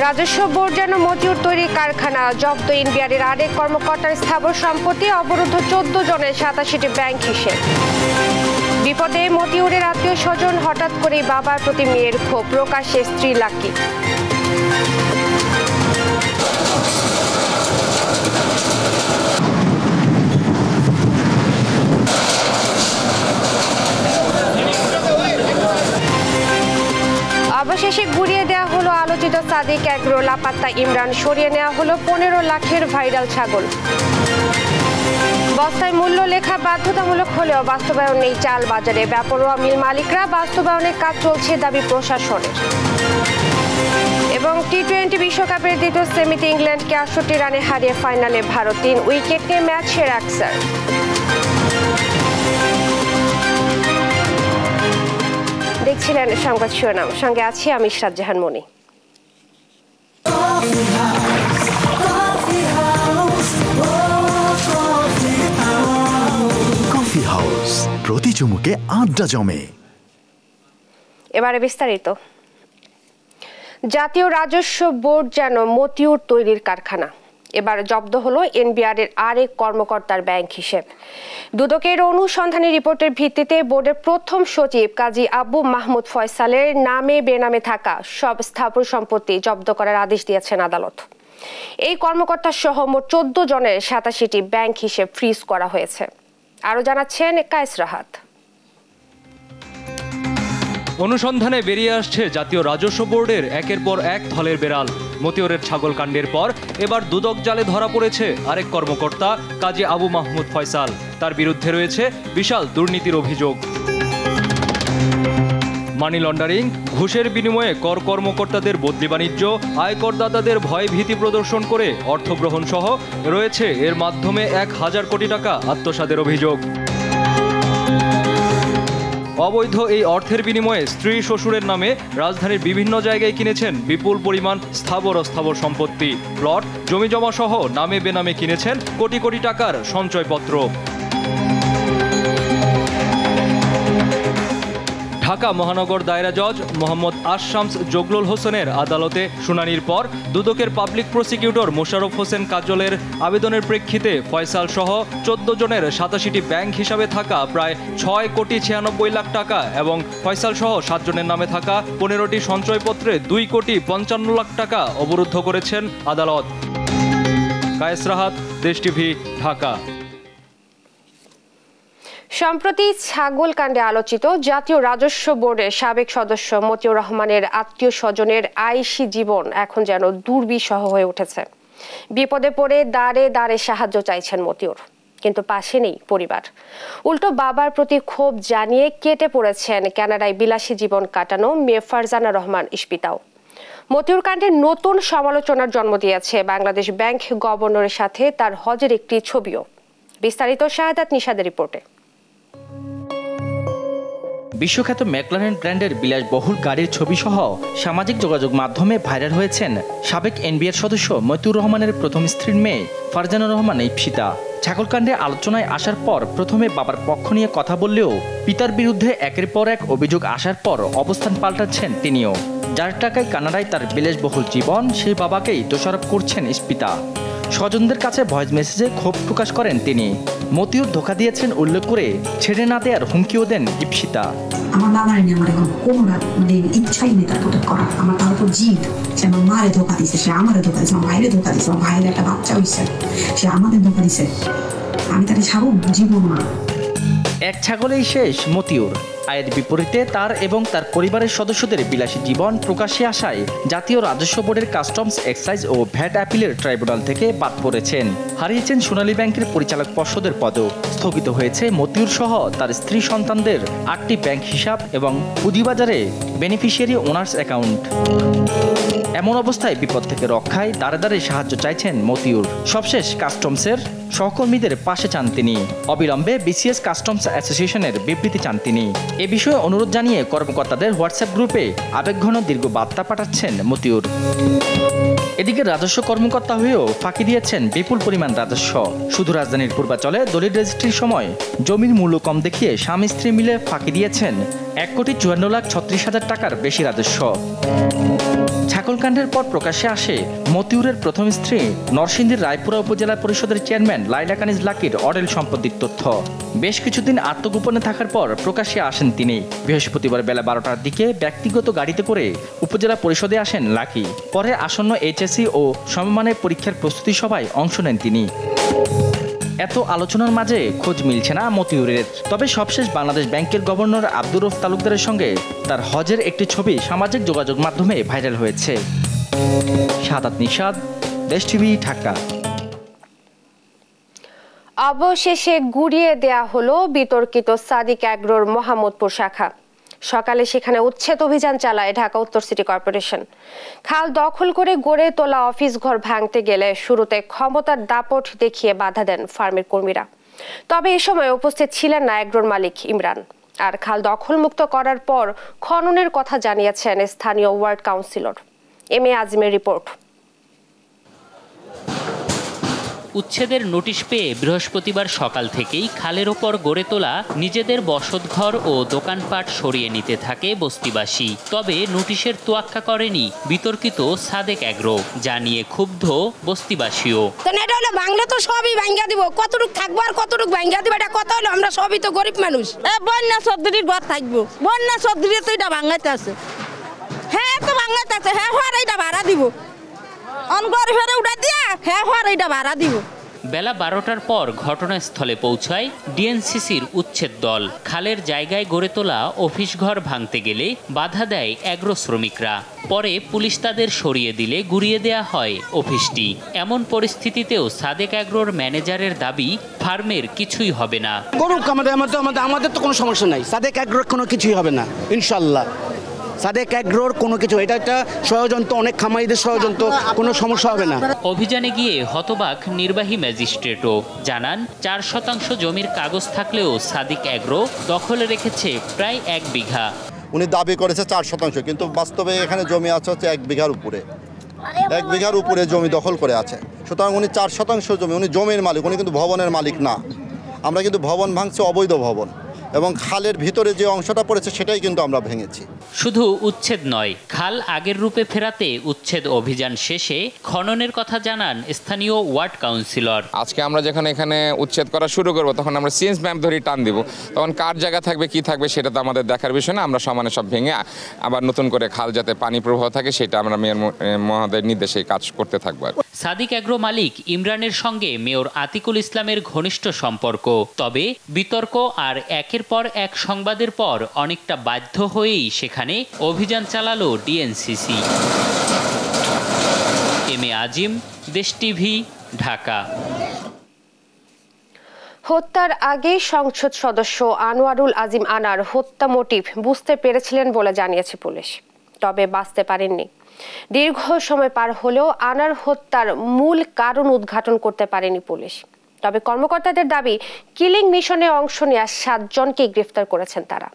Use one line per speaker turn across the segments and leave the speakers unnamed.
রাজস্ব বোর্ড যেন মতিউর তৈরি কারখানা, জব্দ এনবিআরের আরেক কর্মকর্তার স্থাবর সম্পত্তি, অবরুদ্ধ 14 জনের 87টি ব্যাংক হিসেব। বিপদে মতিউরের আত্মীয় স্বজন, হঠাৎ করেই বাবার প্রতি মেয়ের ক্ষোভ, প্রকাশ্যে স্ত্রী লাকি। অবশেষে ঘুরিয়ে দেওয়া হলো আলোচিত সাদিক এগ্রো, লাপাত্তা ইমরান, সরিয়ে নেওয়া হলো 15 লাখের ভাইরাল ছাগল। বস্তায় মূল্য লেখা বাধ্যতামূলক হলেও বাস্তবায়ন নেই চাল বাজারে, বেপরোয়া মিল মালিকরা, বাস্তবায়নের কাজ চলছে দাবি প্রশাসনের। এবং টি-20 বিশ্বকাপের দ্বিতীয় সেমিতে ইংল্যান্ডকে 68 রানে হারিয়ে ফাইনালে ভারত, 3 উইকেট নিয়ে ম্যাচ সেরা আকসার। দেখছিলেন সংবাদ শিরোনাম, সঙ্গে আছি আমি ইশরাত জাহান মনি।
কফি হাউস, প্রতি চুমুকে আড্ডা জমে।
এবারে বিস্তারিত। জাতীয় রাজস্ব বোর্ড যেন মতিউর তৈরির কারখানা। এবার জব্দ হলো এনবিআরের আরেক কর্মকর্তার ব্যাংক হিসেব। দুদকের অনুসন্ধানী রিপোর্টের ভিত্তিতে বোর্ডের প্রথম সচিব কাজী আবু মাহমুদ ফয়সালের নামে বেনামে থাকা সব স্থাবর সম্পত্তি জব্দ করার আদেশ দিয়েছেন আদালত। এই কর্মকর্তা সহ মোট 14 জনের 87টি ব্যাংক হিসেব ফ্রিজ করা হয়েছে। আরো জানাচ্ছেন কায়েস রাহাত।
অনুসন্ধানে বেরিয়ে আসছে জাতীয় রাজস্ব বোর্ডের একের পর এক থলের বেড়াল। মতিউরের ছাগল কাণ্ডের পর এবার দুদক জালে ধরা পড়েছে আরেক কর্মকর্তা কাজী আবু মাহমুদ ফয়সাল। তার বিরুদ্ধে রয়েছে বিশাল দুর্নীতির অভিযোগ। মানি লন্ডারিং, ঘুষের বিনিময়ে কর কর্মকর্তাদের বদলি বাণিজ্য, আয়করদাতাদের ভয় ভীতি প্রদর্শন করে অর্থ গ্রহণ সহ রয়েছে এর মাধ্যমে 1000 কোটি টাকা আত্মসাতের অভিযোগ। অবৈধ এই অর্থের বিনিময়ে স্ত্রী শ্বশুরের নামে রাজধানীর বিভিন্ন জায়গায় কিনেছেন বিপুল পরিমাণ স্থাবর অস্থাবর সম্পত্তি, প্লট, জমিজমা সহ নামে বেনামে কিনেছেন কোটি কোটি টাকার সঞ্চয়পত্র। ঢাকা মহানগর দায়রা জজ মোহাম্মদ আশশামস জগলুল হোসেনের আদালতে শুনানির পর দুদকের পাবলিক প্রসিকিউটর মোশাররফ হোসেন কাজলের আবেদনের প্রেক্ষিতে ফয়সাল সহ 14 জনের 87টি ব্যাংক হিসাবে থাকা প্রায় 6,96 লাখ টাকা এবং ফয়সাল সহ 7 জনের নামে থাকা 15টি সঞ্চয়পত্রে 2,55 লাখ টাকা অবরুদ্ধ করেছেন আদালত। কায়েস রাহাত, দেশ টিভি, ঢাকা।
সম্প্রতি ছাগল কাণ্ডে আলোচিত জাতীয় রাজস্ব বোর্ডের সাবেক সদস্য মতিউর রহমানের আত্মীয় স্বজনের আইসি জীবন এখন যেন দুর্বিষহ হয়ে উঠেছে। বিপদে পড়ে দাঁড়ে দাঁড়ে সাহায্য চাইছেন মতিউর, কিন্তু পাশে নেই পরিবার। উল্টো বাবার প্রতি ক্ষোভ জানিয়ে কেটে পড়েছেন কানাডায় বিলাসী জীবন কাটানো মেয়ে ফারজানা রহমান ইশপিতাও। মতিউর কাণ্ডের নতুন সমালোচনার জন্ম দিয়েছে বাংলাদেশ ব্যাংক গভর্নরের সাথে তার হজের একটি ছবিও। বিস্তারিত শাহাদাত নিশাদের রিপোর্টে।
বিশ্বখ্যাত ম্যাকলারেন ব্র্যান্ডের বিলাসবহুল গাড়ির ছবি সহ সামাজিক যোগাযোগ মাধ্যমে ভাইরাল হয়েছেন সাবেক এনবিআর সদস্য মতিউর রহমানের প্রথম স্ত্রীর মেয়ে ফারজানা রহমান ইপসিতা। ছাগলকাণ্ডে আলোচনায় আসার পর প্রথমে বাবার পক্ষ নিয়ে কথা বললেও পিতার বিরুদ্ধে একের পর এক অভিযোগ আসার পর অবস্থান পাল্টাচ্ছেন তিনিও। যার টাকায় কানাডায় তার বিলাসবহুল জীবন, সেই বাবাকেই দোষারোপ করছেন ইস্পিতা। স্বজনদের কাছে ভয়েস মেসেজে ক্ষোভ প্রকাশ করেন তিনি। মতিউর ধোঁকা দিয়েছেন উল্লেখ করে ছেড়ে না দেওয়ার হুমকিও দেন ইপসিতা।
আমার বাবার নিয়ে আমার এখন কোনো ইচ্ছাই নেই তার প্রোটেক্ট করা। আমার তার উপর জিদ, সে আমার মারে ধোঁকা দিছে, সে আমারে ধোঁকা দিছে, আমার ভাইরে ধোঁকা দিছে, আমার ভাইয়ের একটা বাচ্চা হয়েছে, সে আমাদের ধোঁকা দিছে। আমি তাকে ছাড়ব জীবন না।
এক ছাগলেই শেষ মতিউর। আয়ের বিপরীতে তার এবং তার পরিবারের সদস্যদের বিলাসী জীবন প্রকাশ্যে আসায় জাতীয় রাজস্ব বোর্ডের কাস্টমস, এক্সাইজ ও ভ্যাট আপিলের ট্রাইব্যুনাল থেকে বাদ পড়েছেন। হারিয়েছেন সোনালী ব্যাংকের পরিচালক পর্ষদের পদও। স্থগিত হয়েছে মতিউর সহ তার স্ত্রী সন্তানদের 8টি ব্যাংক হিসাব এবং পুঁজিবাজারে বেনিফিশিয়ারি ওনার্স অ্যাকাউন্ট। এমন অবস্থায় বিপদ থেকে রক্ষায় দাঁড়ে দাঁড়ে সাহায্য চাইছেন মতিউর। সবশেষ কাস্টমসের সহকর্মীদের পাশে চান তিনি। অবিলম্বে বিসিএস কাস্টমস অ্যাসোসিয়েশনের বিবৃতি চান তিনি। এ বিষয়ে অনুরোধ জানিয়ে কর্মকর্তাদের হোয়াটসঅ্যাপ গ্রুপে আবেগঘন দীর্ঘ বার্তা পাঠাচ্ছেন মতিউর। এদিকে রাজস্ব কর্মকর্তা হয়েও ফাঁকি দিয়েছেন বিপুল পরিমাণ রাজস্ব। শুধু রাজধানীর পূর্বাচলে দলিল রেজিস্ট্রির সময় জমির মূল্য কম দেখিয়ে স্বামী স্ত্রী মিলে ফাঁকি দিয়েছেন 1,54,36,000 টাকার বেশি রাজস্ব। ছাগলকাণ্ডের পর প্রকাশ্যে আসে মতিউরের প্রথম স্ত্রী নরসিংদীর রায়পুরা উপজেলা পরিষদের চেয়ারম্যান লাইলা কানিজ লাকির অডেল সম্পত্তির তথ্য। বেশ কিছুদিন আত্মগোপনে থাকার পর প্রকাশ্যে আসেন তিনি। বৃহস্পতিবার বেলা 12টার দিকে ব্যক্তিগত গাড়িতে করে উপজেলা পরিষদে আসেন লাকি। পরে আসন্ন এইচএসসি ও সমমানের পরীক্ষার প্রস্তুতি সভায় অংশ নেন তিনি। এত আলোচনার মাঝে খোঁজ মিলছে না মতিউরের। তবে সবশেষ বাংলাদেশ ব্যাংকের গভর্নর আব্দুর রউফ তালুকদারের সঙ্গে তার হজের একটি ছবি সামাজিক যোগাযোগ মাধ্যমে ভাইরাল হয়েছে। শাহাদাত নিশাদ, দেশ টিভি, ঢাকা।
অবশেষে গুড়িয়ে দেয়া হলো বিতর্কিত সাদিক অ্যাগ্রোর মোহাম্মদপুর শাখা। সকালে সেখানে উচ্ছেদ অভিযান চালায় ঢাকা উত্তর সিটি কর্পোরেশন। খাল দখল করে গড়ে তোলা অফিস ঘর ভাঙতে গেলে শুরুতে ক্ষমতার দাপট দেখিয়ে বাধা দেন ফার্মের কর্মীরা। তবে এ সময় উপস্থিত ছিলেন না অ্যাগ্রোর মালিক ইমরান। আর খাল দখলমুক্ত করার পর খননের কথা জানিয়েছেন স্থানীয় ward councillor. M A আজিমের report.
উচ্ছেদের নোটিশ পেয়ে বৃহস্পতিবার সকাল থেকেই খালের ওপর গড়ে তোলা নিজেদের বসতঘর ও দোকানপাট সরিয়ে নিতে থাকে বস্তিবাসী। তবে নোটিশের তোয়াক্কা করেনি বিতর্কিত সাদেক অ্যাগ্রো, যা নিয়ে ক্ষুব্ধ বস্তিবাসীও।
বাংলা তো সবই ভাঙ্গা দিব, কতটুক থাকবো আর কতটুক ভাঙ্গা দিব, এটা কথা হলো আমরা সবই তো গরিব মানুষ। বন্যা চৌধুরীর ঘর থাকবো, বন্যা চৌধুরী তো এটা ভাঙাইতে আছে। হ্যাঁ তো ভাঙাইতে আছে, হ্যাঁ হওয়ার এইটা ভাড়া দিব,
বেলা 12টার পর ঘটনাস্থলে পৌঁছায় ডিএনসিসির উচ্ছেদ দল। খালের জায়গায় গড়ে তোলা অফিস ঘর ভাঙতে গেলে বাধা দেয় অ্যাগ্রো শ্রমিকরা। পরে পুলিশ তাদের সরিয়ে দিলে গুড়িয়ে দেয়া হয় অফিসটি। এমন পরিস্থিতিতেও সাদেক অ্যাগ্রোর ম্যানেজারের দাবি, ফার্মের কিছুই হবে না।
আমাদের তো কোনো সমস্যা নাই, সাদেক অ্যাগ্রোর কোনো কিছুই হবে না ইনশাল্লাহ। সাদেক অ্যাগ্রোর কোনো কিছু, এটা একটা ষড়যন্ত্র, অনেক খামারিদের ষড়যন্ত্র, কোনো সমস্যা হবে না।
অভিযানে গিয়ে হতবাক নির্বাহী ম্যাজিস্ট্রেটও জানান, 4% জমির কাগজ থাকলেও সাদিক অ্যাগ্রো দখলে রেখেছে প্রায় 1 বিঘা।
উনি দাবি করেছে 4%, কিন্তু বাস্তবে এখানে জমি আছে হচ্ছে 1 বিঘার উপরে। 1 বিঘার উপরে জমি দখল করে আছে। সুতরাং উনি 4% জমি, উনি জমির মালিক, উনি কিন্তু ভবনের মালিক না। আমরা কিন্তু ভবন ভাঙছি, অবৈধ ভবন, এবং খালের ভিতরে যে অংশটা পড়েছে সেটাই কিন্তু আমরা ভেঙেছি।
শুধু উচ্ছেদ নয়, খাল আগের রূপে ফেরাতে উচ্ছেদ অভিযান শেষে খননের কথা জানান স্থানীয় ওয়ার্ড কাউন্সিলর।
আজকে আমরা যখন এখানে উচ্ছেদ করা শুরু করব, তখন আমরা সিএস ম্যাপ ধরে টান দিব। তখন কার জায়গা থাকবে, কি থাকবে, সেটা তো আমাদের দেখার বিষয় না। আমরা সমানে সব ভেঙে আবার নতুন করে খাল যাতে পানি প্রবাহ থাকে, সেটা আমরা মেয়র মহোদয়ের নির্দেশে কাজ করতে থাকবো।
সাদিক অ্যাগ্রো মালিক ইমরানের সঙ্গে মেয়র আতিকুল ইসলামের ঘনিষ্ঠ সম্পর্ক। তবে বিতর্ক আর একের পর এক সংবাদের পর অনেকটা বাধ্য হয়েই সেখানে অভিযান চালালো ডিএনসিসি। এম এ আজিম, দেশ টিভি, ঢাকা।
হত্যার আগে সংসদ সদস্য আনোয়ারুল আজিম আনার হত্যা মোটিভ বুঝতে পেরেছিলেন বলে জানিয়েছে পুলিশ। তবে বাঁচতে পারেননি। দীর্ঘ সময় পার হলেও আনার হত্যার মূল কারণ উদ্ঘাটন করতে পারেনি পুলিশ। তবে কর্মকর্তাদের দাবি, কিলিং মিশনে অংশ নেওয়া 7 জনকে গ্রেফতার করেছেন তারা।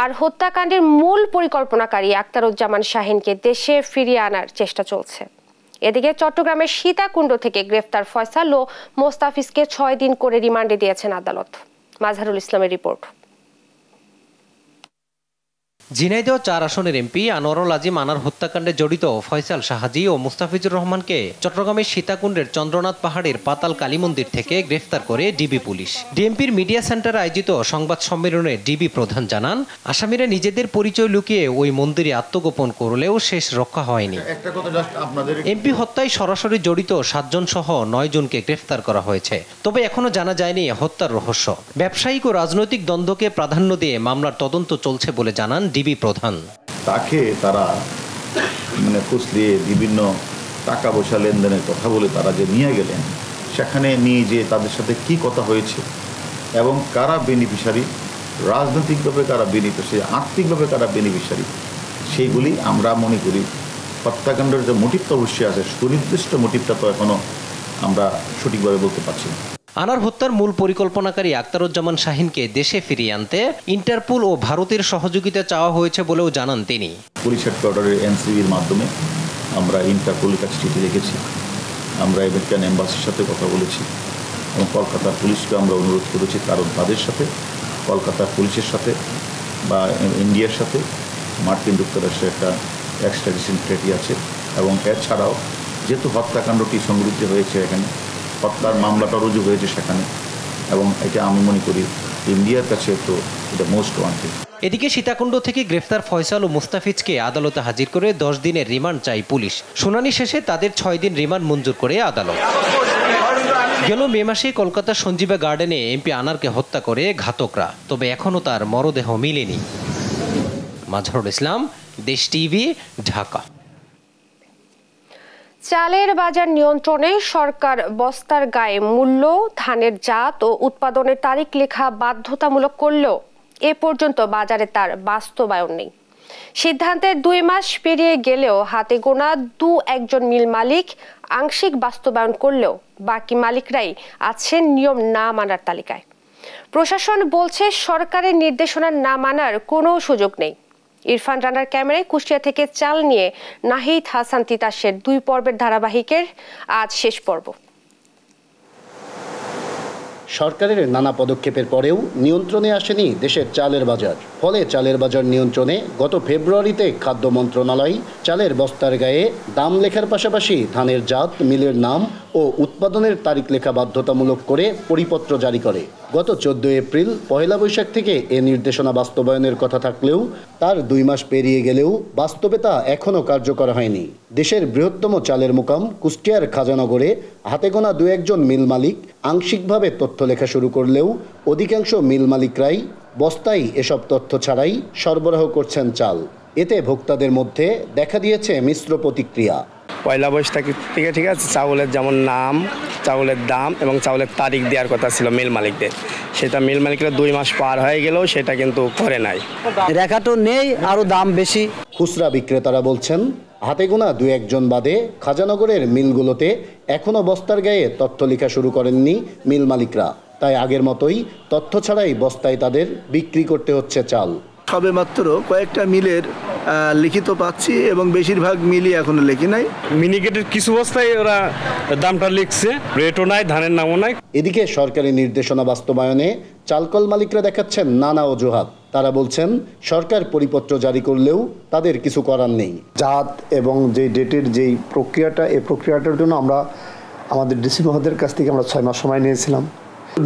আর হত্যাকাণ্ডের মূল পরিকল্পনাকারী আখতারুজ্জামান শাহিনকে দেশে ফিরিয়ে আনার চেষ্টা চলছে। এদিকে চট্টগ্রামের সীতাকুণ্ড থেকে গ্রেফতার ফয়সাল ও মোস্তাফিজকে 6 দিন করে রিমান্ডে দিয়েছেন আদালত। মাজহারুল ইসলামের রিপোর্ট।
ঝিনাইদহ 4 আসনের এমপি আনোয়ারুল আজিম আনার হত্যাকাণ্ডে জড়িত ফয়সাল শাহাজি ও মুস্তাফিজুর রহমানকে চট্টগ্রামের সীতাকুণ্ডের চন্দ্রনাথ পাহাড়ের পাতাল কালী মন্দির থেকে গ্রেফতার করে ডিবি পুলিশ। ডিএমপির মিডিয়া সেন্টারে আয়োজিত সংবাদ সম্মেলনে ডিবি প্রধান জানান, আসামিরা নিজেদের পরিচয় লুকিয়ে ওই মন্দিরে আত্মগোপন করলেও শেষ রক্ষা হয়নি। এমপি হত্যায় সরাসরি জড়িত 7 জন সহ 9 জনকে গ্রেফতার করা হয়েছে। তবে এখনো জানা যায়নি হত্যার রহস্য। ব্যবসায়িক ও রাজনৈতিক দ্বন্দ্বকে প্রাধান্য দিয়ে মামলার তদন্ত চলছে বলে জানান ডিবি প্রধান।
তাকে তারা ফুসলিয়ে বিভিন্ন টাকা পয়সা লেনদেনের কথা বলে তারা যে নিয়ে গেলেন, সেখানে নিয়ে যে তাদের সাথে কি কথা হয়েছে এবং কারা বেনিফিশিয়ারি, রাজনৈতিকভাবে কারা বেনিফিশিয়ারি, আর্থিকভাবে কারা বেনিফিশিয়ারি, সেইগুলি আমরা মনে করি হত্যাকাণ্ডের যে মোটিভটা অবশ্যই আছে, সুনির্দিষ্ট মোটিভটা তো এখনো আমরা সঠিকভাবে বলতে পারছি না।
আনার হত্যার মূল পরিকল্পনাকারী আখতারুজ্জামান শাহিনকে দেশে ফিরিয়ে আনতে ইন্টারপোল ও ভারতের সহযোগিতা চাওয়া হয়েছে বলেও জানান তিনি।
পুলিশ হেডকোয়ার্টারের এনসিবির মাধ্যমে আমরা ইন্টারপোলের কাছে চিঠি লিখেছি, আমরা আমেরিকান এম্বাসির সাথে কথা বলেছি এবং কলকাতার পুলিশকে আমরা অনুরোধ করেছি, কারণ তাদের সাথে, কলকাতার পুলিশের সাথে বা ইন্ডিয়ার সাথে মার্কিন যুক্তরাষ্ট্রের একটা এক্সট্রাডিশন ট্রিটি আছে এবং এছাড়াও যেহেতু হত্যাকাণ্ডটি সংঘটিত হয়েছে এখানে, হত্যার মামলাটা রুজু হয়েছে সেখানে, এবং এটা আমি মনে করি ইন্ডিয়ার কাছে তো এটা মোস্ট ওয়ান্টেড।
এদিকে সীতাকুণ্ড থেকে গ্রেফতার ফয়সাল ও মুস্তাফিজকে আদালতে হাজির করে 10 দিনের রিমান্ড চাই পুলিশ। শুনানি শেষে তাদের 6 দিন রিমান্ড মঞ্জুর করে আদালত। গেল মে মাসে কলকাতার সঞ্জীবা গার্ডেনে এমপি আনারকে হত্যা করে ঘাতকরা, তবে এখনও তার মরদেহ মিলেনি। মাজহারুল ইসলাম, দেশ টিভি, ঢাকা।
চালের বাজার নিয়ন্ত্রণে সরকার বস্তার গায়ে মূল্য, ধানের জাত ও উৎপাদনের তারিখ লেখা বাধ্যতামূলক করলেও এ পর্যন্ত বাজারে তার বাস্তবায়ন নেই। সিদ্ধান্তের 2 মাস পেরিয়ে গেলেও হাতে গোনা 2-1 মিল মালিক আংশিক বাস্তবায়ন করলেও বাকি মালিকরাই আছেন নিয়ম না মানার তালিকায়। প্রশাসন বলছে সরকারের নির্দেশনা না মানার কোনো সুযোগ নেই। ইরফান রানার ক্যামেরায় কুষ্টিয়া থেকে চাল নিয়ে নাহিদ হাসান তিতাসের 2 পর্বের ধারাবাহিকের আজ শেষ পর্ব।
সরকারের নানা পদক্ষেপের পরেও নিয়ন্ত্রণে আসেনি দেশের চালের বাজার। ফলে চালের বাজার নিয়ন্ত্রণে গত ফেব্রুয়ারিতে খাদ্য মন্ত্রণালয় চালের বস্তার গায়ে দাম লেখার পাশাপাশি ধানের জাত, মিলের নাম ও উৎপাদনের তারিখ লেখা বাধ্যতামূলক করে পরিপত্র জারি করে। গত 14 এপ্রিল পহেলা বৈশাখ থেকে এ নির্দেশনা বাস্তবায়নের কথা থাকলেও তার 2 মাস পেরিয়ে গেলেও বাস্তবে তা এখনও কার্যকর হয়নি। দেশের বৃহত্তম চালের মুকাম কুষ্টিয়ার খাজানগরে হাতে গোনা 2-1 মিল মালিক আংশিকভাবে তথ্য লেখা শুরু করলেও অধিকাংশ মিল মালিকরাই বস্তায় এসব তথ্য ছাড়াই সরবরাহ করছেন চাল। এতে ভোক্তাদের মধ্যে দেখা দিয়েছে মিশ্র প্রতিক্রিয়া।
পয়লা বৈশাখ থেকে ঠিক আছে, চাউলের যেমন নাম, চাউলের দাম এবং চাউলের তারিখ দেওয়ার কথা ছিল মিল মালিকদের, সেটা মিল মালিকরা 2 মাস পার হয়ে গেলেও সেটা কিন্তু করে নাই।
রেখা তো নেই, আরও দাম বেশি।
খুচরা বিক্রেতারা বলছেন হাতে গোনা 2-1 বাদে খাজানগরের মিলগুলোতে এখনও বস্তার গায়ে তথ্য লেখা শুরু করেননি মিল মালিকরা। তাই আগের মতোই তথ্য ছাড়াই বস্তায় তাদের বিক্রি করতে হচ্ছে চাল।
সবে মাত্র কয়েকটা মিলের লিখিত পাচ্ছি এবং বেশিরভাগ মিলই এখনো লেখি নাই।
মিনিকেটের কিছু বস্তায় ওরা দামটা লিখছে, রেটও নাই, ধানের নামও নাই।
এদিকে সরকারি নির্দেশনা বাস্তবায়নে চালকল মালিকরা দেখাচ্ছেন নানা অজুহাত। তারা বলছেন সরকার পরিপত্র জারি করলেও তাদের কিছু করার নেই।
জাত এবং যে ডেটের যেই প্রক্রিয়াটা, এই প্রক্রিয়াটার জন্য আমরা আমাদের ডিসি মহোদয়ের কাছ থেকে আমরা 6 মাস সময় নিয়েছিলাম।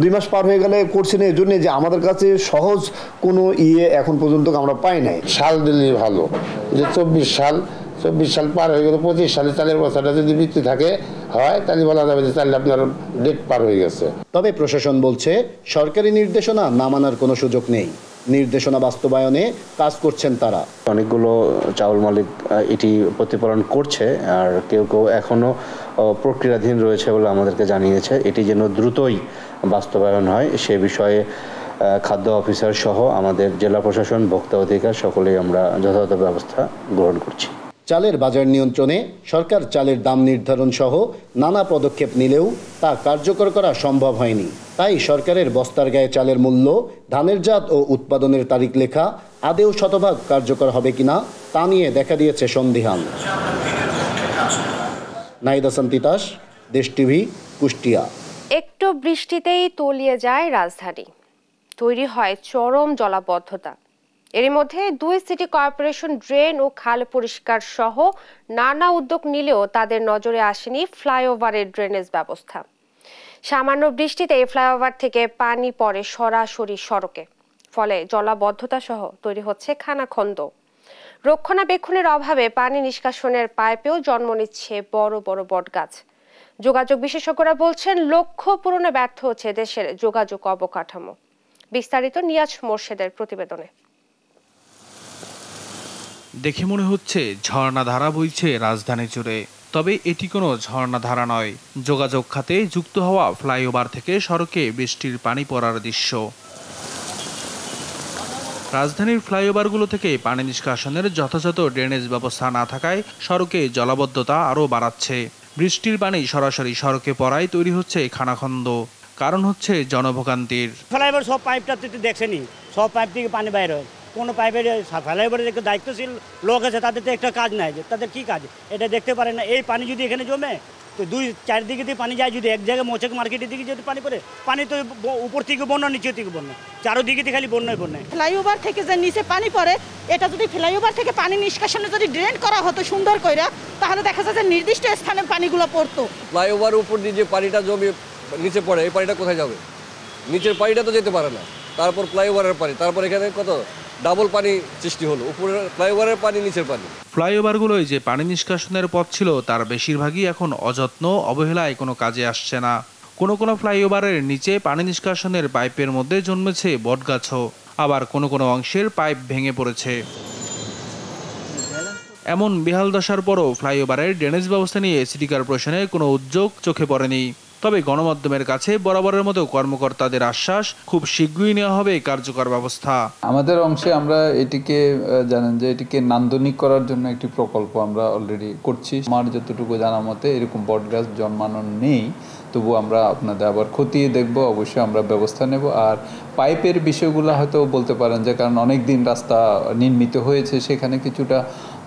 2 মাস পার হয়ে গেলে করছি না, এই জন্য যে আমাদের কাছে সহজ কোনো এখন পর্যন্ত আমরা পাই নাই।
সাল দিলেই ভালো, যে 24 সাল পার হয়ে গেলে 25 সালে চালের বস্তাটা যদি বিক্রি থাকে হয় তাহলে বলা যাবে যে চাল আপনার ডেট পার হয়ে গেছে।
তবে প্রশাসন বলছে সরকারি নির্দেশনা না মানার কোনো সুযোগ নেই। নির্দেশনা বাস্তবায়নে কাজ করছেন তারা।
অনেকগুলো চাউল মালিক এটি প্রতিপালন করছে, আর কেউ কেউ এখনও প্রক্রিয়াধীন রয়েছে বলে আমাদেরকে জানিয়েছে। এটি যেন দ্রুতই বাস্তবায়ন হয় সে বিষয়ে খাদ্য অফিসার সহ আমাদের জেলা প্রশাসন, ভোক্তা অধিকার সকলেই আমরা যথাযথ ব্যবস্থা গ্রহণ করছি।
চালের বাজার নিয়ন্ত্রণে সরকার চালের দাম নির্ধারণ সহ নানা পদক্ষেপ নিলেও তা কার্যকর করা সম্ভব হয়নি। তাই সরকারের বস্তার গায়ে চালের মূল্য, ধানের জাত ও উৎপাদনের তারিখ লেখা আদেও শতভাগ কার্যকর হবে কিনা তা নিয়ে দেখা দিয়েছে সন্দিহান। নাহিদ হাসান তিতাস, দেশ টিভি, কুষ্টিয়া।
একটু বৃষ্টিতেই তলিয়ে যায় রাজধানী, তৈরি হয় চরম জলাবদ্ধতা। এর মধ্যে 2 সিটি কর্পোরেশন ড্রেন ও খাল পরিষ্কার সহ নানা উদ্যোগ নিলেও তাদের নজরে আসেনি ফ্লাইওভারের ড্রেনেজ ব্যবস্থা। সামান্য বৃষ্টিতে ফ্লাইওভার থেকে পানি পড়ে সরাসরি সড়কে, ফলে জলাবদ্ধতা সহ তৈরি হচ্ছে খানাখন্দ। রক্ষণাবেক্ষণের অভাবে পানি নিষ্কাশনের পাইপেও জন্ম নিচ্ছে বড় বড় বটগাছ। যোগাযোগ বিশেষজ্ঞরা বলছেন লক্ষ্য পূরণে ব্যর্থ হচ্ছে দেশের যোগাযোগ অবকাঠামো। বিস্তারিত নিয়াজ মোর্শেদের প্রতিবেদনে।
দেখে মনে হচ্ছে ঝর্ণাধারা বইছে রাজধানী জুড়ে, তবে এটি কোনো ঝর্ণাধারা নয়। যোগাযোগ খাতে যুক্ত হওয়া ফ্লাইওভার থেকে সড়কে বৃষ্টির পানি পড়ার দৃশ্য। রাজধানীর ফ্লাইওভারগুলো থেকে পানি নিষ্কাশনের যথাযথ ড্রেনেজ ব্যবস্থা না থাকায় সড়কে জলাবদ্ধতা আরও বাড়াচ্ছে। বৃষ্টির পানি সরাসরি সড়কে পড়ায় তৈরি হচ্ছে খানাখন্দ। কারণ হচ্ছে জনভোগান্তির।
ফ্লাইওভার সব পাইপটা দেখছেনি, সব পাইপ থেকে পানি বাইর হয়। কোনো পাইপের ফ্লাইওভারের একটা দায়িত্বশীল লোক আছে, তাদের তো একটা কাজ নাই, তাদের কি কাজ এটা দেখতে পারে না। এই পানি যদি এখানে জমে তো দুই চারদিকে দিয়ে পানি যায়, যদি এক জায়গায় মোচক মার্কেটের দিকে যদি পানি পড়ে, পানি তো উপর থেকে বন্যা, নিচের থেকে বন্যা, চারোদিকে দিয়ে খালি বন্যায় বন্যায়।
ফ্লাইওভার থেকে যে নিচে পানি পড়ে, এটা যদি ফ্লাইওভার থেকে পানি নিষ্কাশনে যদি ড্রেন করা হতো সুন্দর করে, তাহলে দেখা যায় যে নির্দিষ্ট স্থানে পানিগুলো পড়তো।
ফ্লাইওভার উপর দিয়ে যে পানিটা জমে নিচে পড়ে, এই পানিটা কোথায় যাবে? নিচের পানিটা তো যেতে পারে না, তারপর ফ্লাইওভারের পানি, তারপর এখানে কত ডাবল পানি সৃষ্টি হলো, উপরের ফ্লাইওভারের পানি, নিচের পানি।
ফ্লাইওভারগুলোই যে পানি নিষ্কাশনের পথ ছিল তার বেশিরভাগই এখন অযত্ন অবহেলায় কোনো কাজে আসছে না। কোনো কোনো ফ্লাইওভারের নিচে পানি নিষ্কাশনের পাইপের মধ্যে জন্মেছে বটগাছও, আবার কোনো কোনো অংশের পাইপ ভেঙে পড়েছে। এমন বেহাল দশার পরও ফ্লাইওভারের ড্রেনেজ ব্যবস্থা নিয়ে সিটি কর্পোরেশনের কোনো উদ্যোগ চোখে পড়েনি। তবে গণমাধ্যমের কাছে বরাবরের মতো কর্মকর্তাদের আশ্বাস, খুব শীঘ্রই নেওয়া হবে কার্যকর ব্যবস্থা।
আমাদের অংশে আমরা এটিকে জানেন যে এটিকে নান্দনিক করার জন্য একটি প্রকল্প আমরা অলরেডি করছি। আমার যতটুকু জানা মতে এরকম বটগাছ জন্মানো নেই, তবু আমরা আপনাদের আবার খতিয়ে দেখব, অবশ্যই আমরা ব্যবস্থা নেব। আর পাইপের বিষয়গুলো হয়তো বলতে পারেন যে কারণ অনেক দিন রাস্তা নির্মিত হয়েছে, সেখানে কিছুটা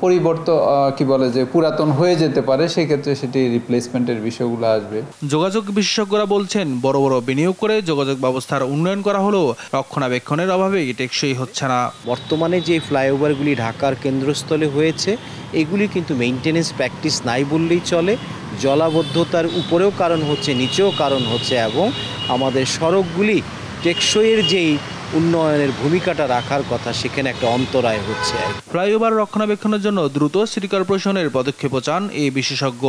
পরিবর্তন কি বলে যে পুরাতন হয়ে যেতে পারে, সেক্ষেত্রে সেটি রিপ্লেসমেন্টের বিষয়গুলো আসবে।
যোগাযোগ বিশেষজ্ঞরা বলছেন বড় বড় বিনিয়োগ করে যোগাযোগ ব্যবস্থার উন্নয়ন করা হলেও রক্ষণাবেক্ষণের অভাবে টেকসই হচ্ছে না।
বর্তমানে যে ফ্লাইওভারগুলি ঢাকার কেন্দ্রস্থলে হয়েছে, এগুলি কিন্তু মেইনটেনেন্স প্র্যাকটিস নাই বললেই চলে। জলাবদ্ধতার উপরেও কারণ হচ্ছে, নিচেও কারণ হচ্ছে, এবং আমাদের সড়কগুলি টেকসইয়ের যেই উন্নয়নের ভূমিকাটা রাখার কথা, সেখানে একটা অন্তরায় হচ্ছে।
ফ্লাইওভার রক্ষণাবেক্ষণের জন্য দ্রুত সিটি কর্পোরেশনের পদক্ষেপ চান এই বিশেষজ্ঞ।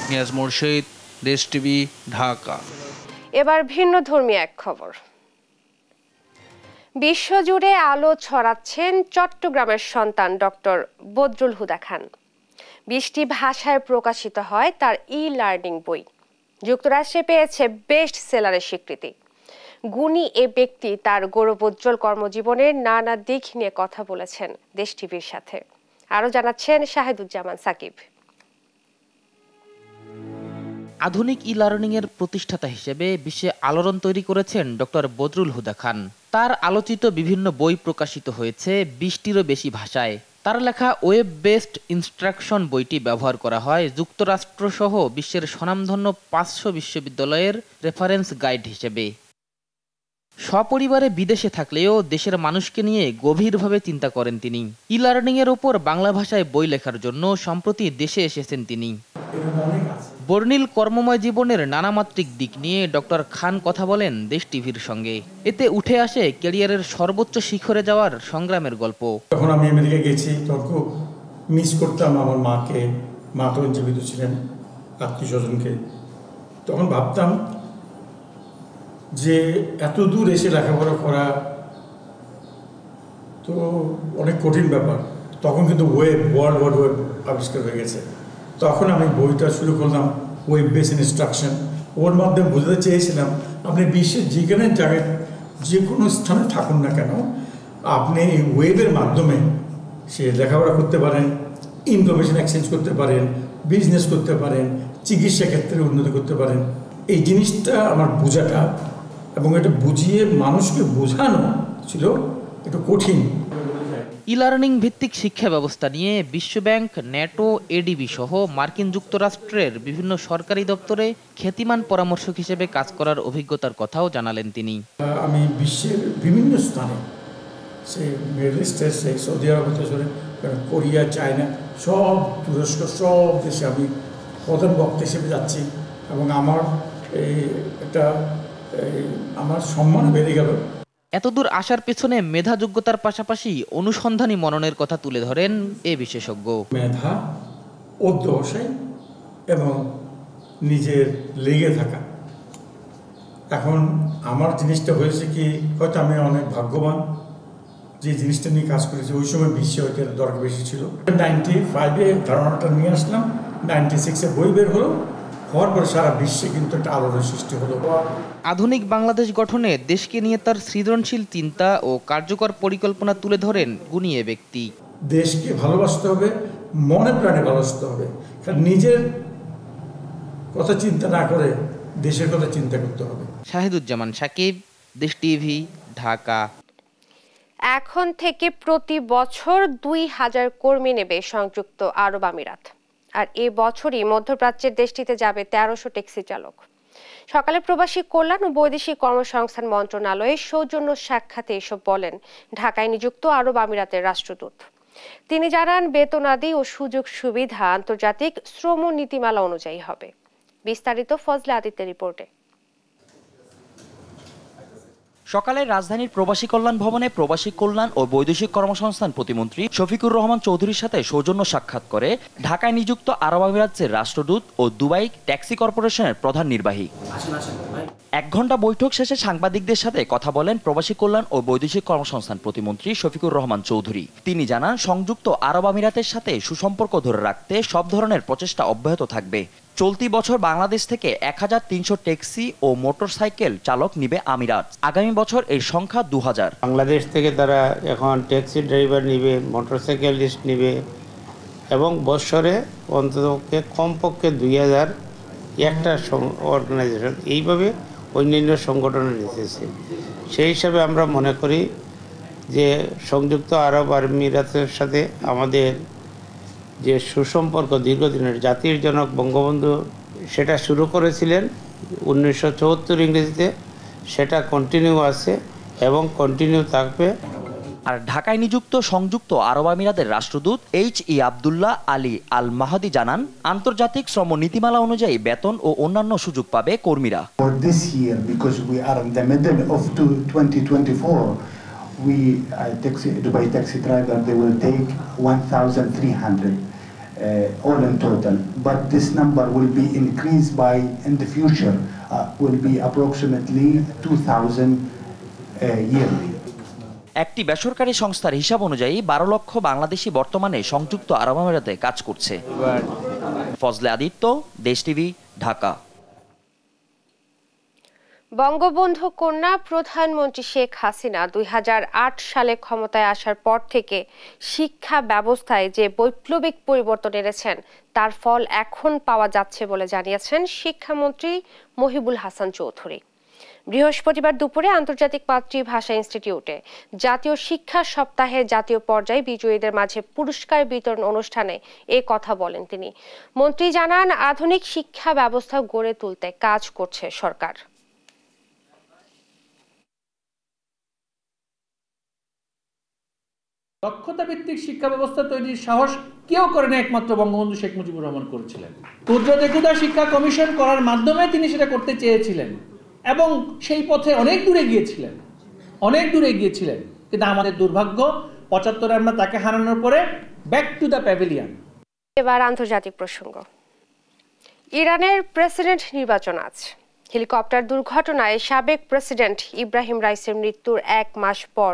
নিয়াজ মুর্শিদ, দেশ টিভি, ঢাকা।
এবার ভিন্ন ধর্মী এক খবর। বিশ্বজুড়ে আলো ছড়াচ্ছেন চট্টগ্রামের সন্তান ডক্টর বদরুল হুদা খান। 20টি ভাষায় প্রকাশিত হয় তার ই-লার্নিং বই। যুক্তরাষ্ট্রে পেয়েছে বেস্ট সেলারের স্বীকৃতি। গুণী এ ব্যক্তি তার গৌরবোজ্জ্বল কর্মজীবনের নানা দিক নিয়ে কথা বলেছেন দেশ টিভির সাথে। আরো জানাচ্ছেন শাহিদুজ্জামান সাকিব।
আধুনিক ই লার্নিং এর প্রতিষ্ঠাতা হিসেবে বিশ্বে আলোড়ন তৈরি করেছেন ডক্টর বদরুল হুদা খান। তার আলোচিত বিভিন্ন বই প্রকাশিত হয়েছে 20টিরও বেশি ভাষায়। তার লেখা ওয়েব বেসড ইনস্ট্রাকশন বইটি ব্যবহার করা হয় যুক্তরাষ্ট্র সহ বিশ্বের স্বনামধন্য 500 বিশ্ববিদ্যালয়ের রেফারেন্স গাইড হিসেবে। সপরিবারে বিদেশে থাকলেও দেশের মানুষকে নিয়ে গভীরভাবে চিন্তা করেন তিনি। ই লার্নিং এর ওপর বাংলা ভাষায় বই লেখার জন্য সম্প্রতি দেশে এসেছেন তিনি। বর্ণিল কর্মময় জীবনের নানামাত্রিক দিক নিয়ে ডক্টর খান কথা বলেন দেশ টিভির সঙ্গে। এতে উঠে আসে ক্যারিয়ারের সর্বোচ্চ শিখরে যাওয়ার সংগ্রামের গল্প।
যখন আমি আমেরিকা গেছি তখন খুব মিস করতাম আমার মাকে, মা তখন জীবিত ছিলেন, আত্মীয় স্বজনকে। তখন ভাবতাম যে এত দূর এসে লেখাপড়া করা তো অনেক কঠিন ব্যাপার। তখন কিন্তু ওয়ার্ল্ড ওয়েব আবিষ্কার হয়ে গেছে। তখন আমি বইটা শুরু করলাম ওয়েব বেস ইনস্ট্রাকশন। ওর মাধ্যমে বোঝাতে চেয়েছিলাম আপনি বিশ্বের যেখানে জায়গায় যে কোনো স্থানে থাকুন না কেন, আপনি এই ওয়েবের মাধ্যমে সে লেখাপড়া করতে পারেন, ইনফরমেশন এক্সচেঞ্জ করতে পারেন, বিজনেস করতে পারেন, চিকিৎসা ক্ষেত্রে উন্নতি করতে পারেন। এই জিনিসটা আমার বোঝাটা এবং এটা বুঝিয়ে মানুষকে বোঝানো ছিল একটু কঠিন।
ই লার্নিং ভিত্তিক শিক্ষা ব্যবস্থা নিয়ে বিশ্বব্যাংক, ন্যাটো, এডিবি সহ মার্কিন যুক্তরাষ্ট্রের বিভিন্ন সরকারি দপ্তরে খ্যাতিমান পরামর্শক হিসেবে কাজ করার অভিজ্ঞতার কথাও জানালেন তিনি।
আমি বিশ্বের বিভিন্ন স্থানে, সে মিডল ইস্টের, সে সৌদি আরব হতে শুরু কোরিয়া, চায়না, সব তুরস্ক, সব দেশে আমি প্রধান বক্তা হিসেবে যাচ্ছি এবং আমার আমার সম্মান বেড়ে গেল।
এতদূর আসার পেছনে মেধা যোগ্যতার পাশাপাশি অনুসন্ধানী মননের কথা তুলে ধরেন এ বিশেষজ্ঞ।
মেধা, অধ্যবসায় এবং নিজের লেগে থাকা। এখন আমার জিনিসটা হয়েছে কি, হয়তো আমি অনেক ভাগ্যবান যে জিনিসটা নিয়ে কাজ করেছি। ওই সময় বিশ্বে হয়তো দরকার বেশি ছিল। 95-এ ধারণাটা নিয়ে আসলাম, 96-এ বই বের হলো, হওয়ার পর সারা বিশ্বে কিন্তু একটা আলোড়ন সৃষ্টি হলো।
আধুনিক বাংলাদেশ গঠনে দেশকে নিয়ে তার সৃজনশীল চিন্তা ও কার্যকর পরিকল্পনা তুলে ধরেন গুণী এ ব্যক্তি।
দেশকে ভালোবাসতে হবে, মনে প্রাণে ভালোবাসতে হবে, কারণ নিজের কথা চিন্তা না করে দেশের কথা চিন্তা করতে হবে।
শাহিদুজ্জামান সাকিব, দেশ টিভি, ঢাকা।
এখন থেকে প্রতি বছর 2000 কর্মী নেবে সংযুক্ত আরব আমিরাত। আর এ বছরই মধ্যপ্রাচ্যের দেশটিতে যাবে 1300 ট্যাক্সি চালক। সকালে প্রবাসী কল্যাণ ও বৈদেশিক কর্মসংস্থান মন্ত্রণালয়ের সৌজন্য সাক্ষাতে এসব বলেন ঢাকায় নিযুক্ত আরব আমিরাতের রাষ্ট্রদূত। তিনি জানান, বেতনাদি ও সুযোগ সুবিধা আন্তর্জাতিক শ্রম নীতিমালা অনুযায়ী হবে। বিস্তারিত ফজলে আদিত্যের রিপোর্টে।
সকালে রাজধানীর প্রবাসী কল্যাণ ভবনে প্রবাসী কল্যাণ ও বৈদেশিক কর্মসংস্থান প্রতিমন্ত্রী শফিকুর রহমান চৌধুরীর সাথে সৌজন্য সাক্ষাৎ করে ঢাকায় নিযুক্ত আরব আমিরাতের রাষ্ট্রদূত ও দুবাই ট্যাক্সি কর্পোরেশনের প্রধান নির্বাহী। 1 ঘণ্টা বৈঠক শেষে সাংবাদিকদের সাথে কথা বলেন প্রবাসী কল্যাণ ও বৈদেশিক কর্মসংস্থান প্রতিমন্ত্রী শফিকুর রহমান চৌধুরী। তিনি জানান, সংযুক্ত আরব আমিরাতের সাথে সুসম্পর্ক ধরে রাখতে সব ধরনের প্রচেষ্টা অব্যাহত থাকবে। চলতি বছর বাংলাদেশ থেকে 1300 ট্যাক্সি ও মোটরসাইকেল চালক নিবে আমিরাত। আগামী বছর এর সংখ্যা 2000।
বাংলাদেশ থেকে তারা এখন ট্যাক্সি ড্রাইভার নিবে, মোটরসাইকেলিস্ট নিবে এবং বছরে অন্তত কমপক্ষে 2000 একটা অর্গানাইজেশন এইভাবে অন্যান্য সংগঠনে নিতেছে। সেই হিসাবে আমরা মনে করি যে সংযুক্ত আরব আমিরাতের সাথে আমাদের যে সুসম্পর্ক দীর্ঘদিনের, জাতির জনক বঙ্গবন্ধু সেটা শুরু করেছিলেন 1974 ইংরেজিতে, সেটা কন্টিনিউ আছে এবং কন্টিনিউ থাকবে।
আর ঢাকায় নিযুক্ত সংযুক্ত আরব আমিরাতের রাষ্ট্রদূত H.E. আব্দুল্লাহ আলী আল মাহাদি জানান, আন্তর্জাতিক শ্রম নীতিমালা অনুযায়ী বেতন ও অন্যান্য সুযোগ পাবে কর্মীরা।
For this year, because we are in the middle of 2024, Dubai taxi driver, they will take 1,300 all in total. But this number will be increased by, in the future, will be approximately 2,000 yearly.
একটি বেসরকারি সংস্থার হিসাব অনুযায়ী 12 লক্ষ বাংলাদেশি বর্তমানে সংযুক্ত আরব আমিরাতে কাজ করছে। ফজলে আদিত্য, দেশ টিভি, ঢাকা।
বঙ্গবন্ধু কন্যা প্রধানমন্ত্রী শেখ হাসিনা 2008 সালে ক্ষমতায় আসার পর থেকে শিক্ষা ব্যবস্থায় যে বৈপ্লবিক পরিবর্তন এনেছেন তার ফল এখন পাওয়া যাচ্ছে বলে জানিয়েছেন শিক্ষামন্ত্রী মহিবুল হাসান চৌধুরী। বৃহস্পতিবার দুপুরে আন্তর্জাতিক মাতৃভাষা ইনস্টিটিউটে জাতীয় শিক্ষা সপ্তাহে জাতীয় পর্যায়ে বিজয়ীদের মাঝে পুরস্কার বিতরণ অনুষ্ঠানে এ কথা বলেন তিনি। মন্ত্রী জানান, আধুনিক শিক্ষা ব্যবস্থা গড়ে তুলতে কাজ করছে সরকার।
দক্ষতা ভিত্তিক শিক্ষা ব্যবস্থা তৈরির সাহস কেউ করেন, একমাত্র বঙ্গবন্ধু শেখ মুজিবুর রহমান করেছিলেন। ক্ষুদ্র ক্ষুদা শিক্ষা কমিশন করার মাধ্যমে তিনি সেটা করতে চেয়েছিলেন এবং সেই পথে অনেক দূরে গিয়েছিলেন। কিন্তু আমাদের দুর্ভাগ্য 75 আমরা তাকে হারানোর পরে ব্যাক টু দ্য প্যাভিলিয়ন।
এবার আন্তর্জাতিক প্রসঙ্গ। ইরানের প্রেসিডেন্ট নির্বাচন আজ। হেলিকপ্টার দুর্ঘটনায় সাবেক প্রেসিডেন্ট ইব্রাহিম রাইসির মৃত্যুর 1 মাস পর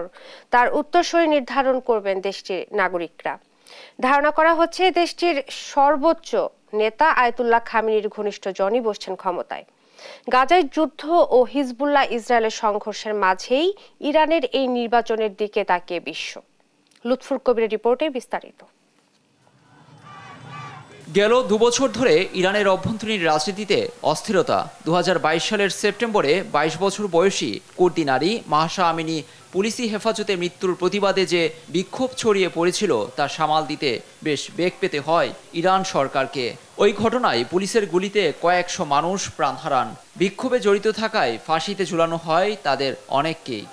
তার উত্তরসূরি নির্ধারণ করবেন দেশটির নাগরিকরা। ধারণা করা হচ্ছে দেশটির সর্বোচ্চ নেতা আয়াতুল্লাহ খামেনির ঘনিষ্ঠ জনই বসছেন ক্ষমতায়। গাজায় যুদ্ধ ও হিজবুল্লাহ ইসরায়েলের সংঘর্ষের মাঝেই ইরানের এই নির্বাচনের দিকে তাকিয়ে বিশ্ব। লুৎফুর কবিরের রিপোর্টে বিস্তারিত।
গেল 2 বছর ধরে ইরানের অভ্যন্তরীণ রাজনীতিতে অস্থিরতা। 2022 সালের সেপ্টেম্বরে 22 বছর বয়সী কুর্দি নারী মাহসা আমিনি পুলিশি হেফাজতে মৃত্যুর প্রতিবাদে যে বিক্ষোভ ছড়িয়ে পড়েছিল তা সামাল দিতে বেশ বেগ পেতে হয় ইরান সরকারকে। ওই ঘটনায় পুলিশের গুলিতে কয়েকশো মানুষ প্রাণ হারান। বিক্ষোভে জড়িত থাকায় ফাঁসিতে ঝুলানো হয় তাদের অনেককেই।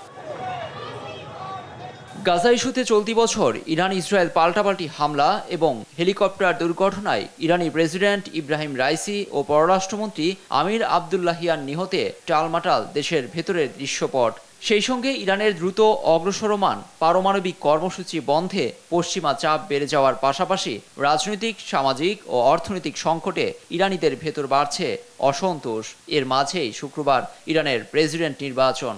গাজা ইস্যুতে চলতি বছর ইরান ইসরায়েল পাল্টাপাল্টি হামলা এবং হেলিকপ্টার দুর্ঘটনায় ইরানি প্রেসিডেন্ট ইব্রাহিম রাইসি ও পররাষ্ট্রমন্ত্রী আমির আবদুল্লাহিয়ান নিহতে টালমাটাল দেশের ভেতরের দৃশ্যপট। সেই সঙ্গে ইরানের দ্রুত অগ্রসরমান পারমাণবিক কর্মসূচি বন্ধে পশ্চিমা চাপ বেড়ে যাওয়ার পাশাপাশি রাজনৈতিক, সামাজিক ও অর্থনৈতিক সংকটে ইরানিদের ভেতর বাড়ছে অসন্তোষ। এর মাঝেই শুক্রবার ইরানের প্রেসিডেন্ট নির্বাচন।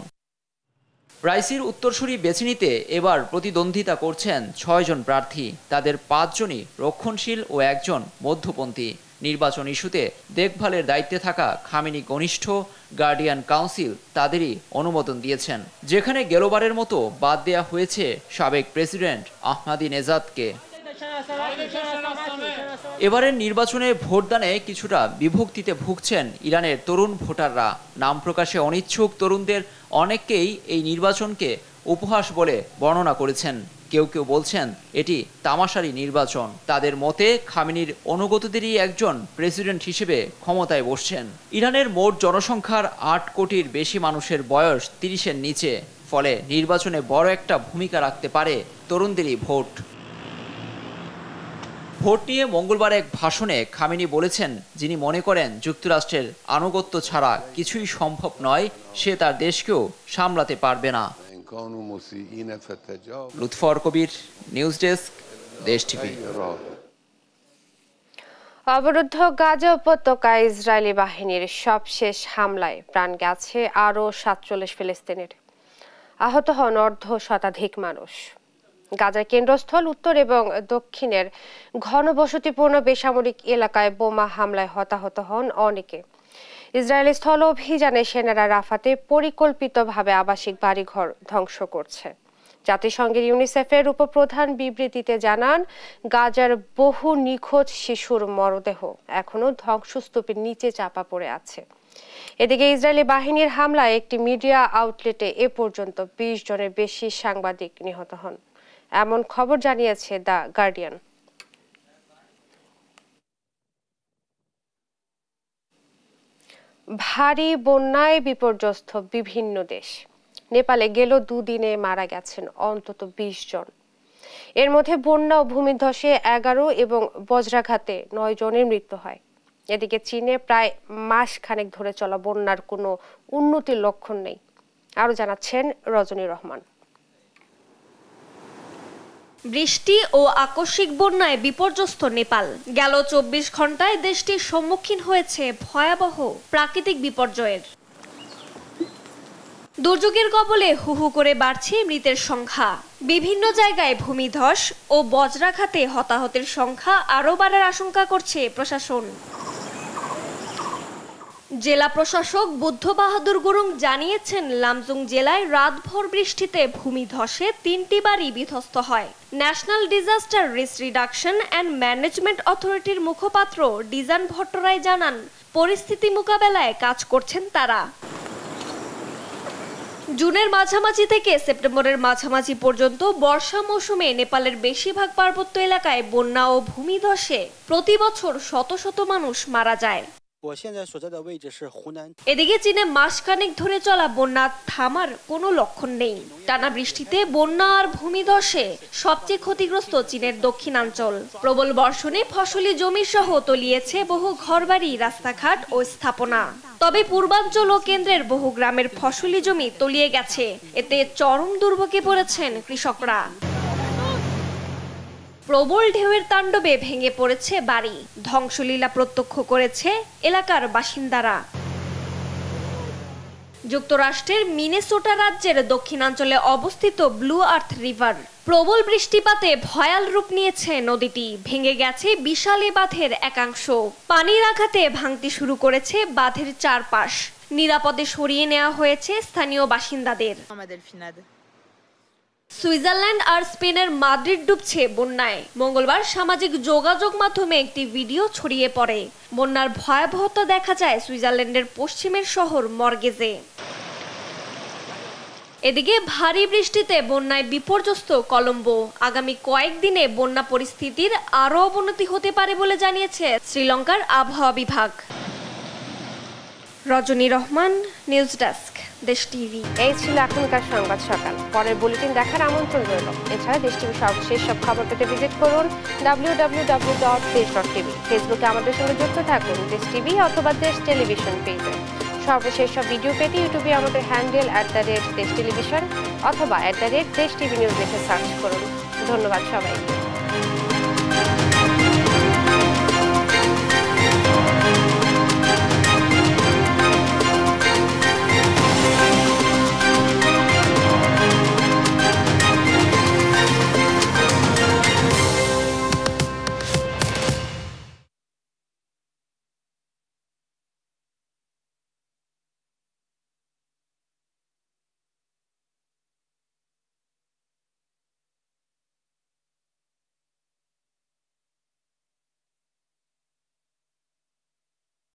রাইসির উত্তরসূরি বেছে নিতে এবার প্রতিদ্বন্দ্বিতা করছেন 6 জন প্রার্থী। তাদের 5 জনই রক্ষণশীল ও 1 জন মধ্যপন্থী। নির্বাচন ইস্যুতে দেখভালের দায়িত্বে থাকা খামেনি ঘনিষ্ঠ গার্ডিয়ান কাউন্সিল তাদেরই অনুমোদন দিয়েছেন, যেখানে গেলবারের মতো বাদ দেয়া হয়েছে সাবেক প্রেসিডেন্ট আহমাদি নেজাদকে। এবারের নির্বাচনে ভোটদানে কিছুটা বিভক্তিতে ভুগছেন ইরানের তরুণ ভোটাররা। নাম প্রকাশে অনিচ্ছুক তরুণদের অনেককেই এই নির্বাচনকে উপহাস বলে বর্ণনা করেছেন। কেউ কেউ বলছেন এটি তামাশারি নির্বাচন। তাদের মতে খামেনির অনুগতদেরই একজন প্রেসিডেন্ট হিসেবে ক্ষমতায় বসছেন। ইরানের মোট জনসংখ্যার 8 কোটির বেশি মানুষের বয়স 30-এর নিচে, ফলে নির্বাচনে বড় একটা ভূমিকা রাখতে পারে তরুণদেরই ভোট। ভোট নিয়ে মঙ্গলবার এক ভাষণে খামেনি বলেছেন, যিনি মনে করেন যুক্তরাষ্ট্রের আনুগত্য ছাড়া কিছুই সম্ভব নয়, সে তার দেশকেও সামলাতে পারবে না। লুৎফর কবির, নিউজ ডেস্ক, দেশ টিভি।
অবরুদ্ধ গাজা উপত্যকায় ইসরায়েলি বাহিনীর সবশেষ হামলায় প্রাণ গেছে আরও 47 ফিলিস্তিনের। আহত হন অর্ধশতাধিক মানুষ। গাজার কেন্দ্রস্থল উত্তর এবং দক্ষিণের ঘনবসতিপূর্ণ বেসামরিক এলাকায় বোমা হামলায় হতাহত হন অনেকে। ইসরায়েলি স্থল অভিযানে সেনারা রাফাতে পরিকল্পিতভাবে আবাসিক বাড়িঘর ধ্বংস করছে। জাতিসংঘের ইউনিসেফের উপপ্রধান বিবৃতিতে জানান, গাজার বহু নিখোঁজ শিশুর মরদেহ এখনো ধ্বংসস্তূপের নিচে চাপা পড়ে আছে। এদিকে ইসরায়েলি বাহিনীর হামলায় একটি মিডিয়া আউটলেটে এ পর্যন্ত 20 জনের বেশি সাংবাদিক নিহত হন, এমন খবর জানিয়েছে দ্য গার্ডিয়ান। ভারী বন্যায় বিপর্যস্ত বিভিন্ন দেশ। নেপালে গেল 2 দিনে মারা গেছেন অন্তত 20 জন। এর মধ্যে বন্যা ও ভূমিধসে 11 এবং বজ্রাঘাতে 9 জনের মৃত্যু হয়। এদিকে চীনে প্রায় মাস খানেক ধরে চলা বন্যার কোনো উন্নতির লক্ষণ নেই। আরো জানাচ্ছেন রজনী রহমান।
বৃষ্টি ও আকস্মিক বন্যায় বিপর্যস্ত নেপাল। গেল 24 ঘন্টায় দেশটির সম্মুখীন হয়েছে ভয়াবহ প্রাকৃতিক বিপর্যয়ের। দুর্যোগের কবলে হু হু করে বাড়ছে মৃতের সংখ্যা। বিভিন্ন জায়গায় ভূমিধস ও বজ্রাঘাতে হতাহতের সংখ্যা আরও বাড়ার আশঙ্কা করছে প্রশাসন। জেলা প্রশাসক বুদ্ধ বাহাদুর গুরুং জানিয়েছেন, লামজুং জেলায় রাতভর বৃষ্টিতে ভূমিধসে 3টি বাড়ি বিধ্বস্ত হয়। National disaster risk reduction and management অথরিটির মুখপাত্র ডিজান ভট্টরায় জানান, পরিস্থিতি মোকাবেলায় কাজ করছেন তারা। জুনের মাঝামাঝি থেকে সেপ্টেম্বরের মাঝামাঝি পর্যন্ত বর্ষা মৌসুমে নেপালের বেশিরভাগ পার্বত্য এলাকায় বন্যা ও ভূমিধসে প্রতি বছর শত শত মানুষ মারা যায়। এদিকে চীনে মাসখানেক ধরে চলা বন্যা থামার কোনো লক্ষণ নেই। টানা বৃষ্টিতে বন্যা আর ভূমিধসে সবচেয়ে ক্ষতিগ্রস্ত চীনের দক্ষিণাঞ্চল। প্রবল বর্ষণে ফসলি জমি সহ তলিয়েছে বহু ঘরবাড়ি, রাস্তাঘাট ও স্থাপনা। তবে পূর্বাঞ্চল ও কেন্দ্রের বহু গ্রামের ফসলি জমি তলিয়ে গেছে। এতে চরম দুর্ভোগে পড়েছেন কৃষকরা। প্রবল ঢেউয়ের তাণ্ডবে ভেঙে পড়েছে বাড়ি, ধ্বংসলীলা প্রত্যক্ষ করেছে এলাকার বাসিন্দারা। যুক্তরাষ্ট্রের মিনেসোটা রাজ্যের দক্ষিণাঞ্চলে অবস্থিত ব্লু আর্থ রিভার। প্রবল বৃষ্টিপাতে ভয়াল রূপ নিয়েছে নদীটি। ভেঙে গেছে বিশাল এ বাঁধের একাংশ। পানির আঘাতে ভাঙতে শুরু করেছে বাঁধের চারপাশ। নিরাপদে সরিয়ে নেওয়া হয়েছে স্থানীয় বাসিন্দাদের। সুইজারল্যান্ড আর স্পেনের মাদ্রিদ ডুবছে বন্যায়। মঙ্গলবার সামাজিক যোগাযোগ মাধ্যমে একটি ভিডিও ছড়িয়ে পড়ে। বন্যার ভয়াবহতা দেখা যায় সুইজারল্যান্ডের পশ্চিমের শহর মর্গেজে। এদিকে ভারী বৃষ্টিতে বন্যায় বিপর্যস্ত কলম্বো। আগামী কয়েকদিনে বন্যা পরিস্থিতির আরও অবনতি হতে পারে বলে জানিয়েছে শ্রীলঙ্কার আবহাওয়া বিভাগ। রজনী রহমান, নিউজ ডেস্ক, দেশ টিভি।
এই ছিল এখনকার সংবাদ সকাল। পরের বুলেটিন দেখার আমন্ত্রণ রইল। এছাড়া দেশ টিভি সর্বশেষ সব খবর পেতে ভিজিট করুন www.desh.tv। ফেসবুকে আমাদের সঙ্গে যুক্ত থাকুন দেশ টিভি অথবা দেশ টেলিভিশন পেজে। সর্বশেষ সব ভিডিও পেতে ইউটিউবে আমাদের হ্যান্ডেল @দেশ টেলিভিশন অথবা @দেশ টিভি নিউজ লিখে সার্চ করুন। ধন্যবাদ সবাইকে।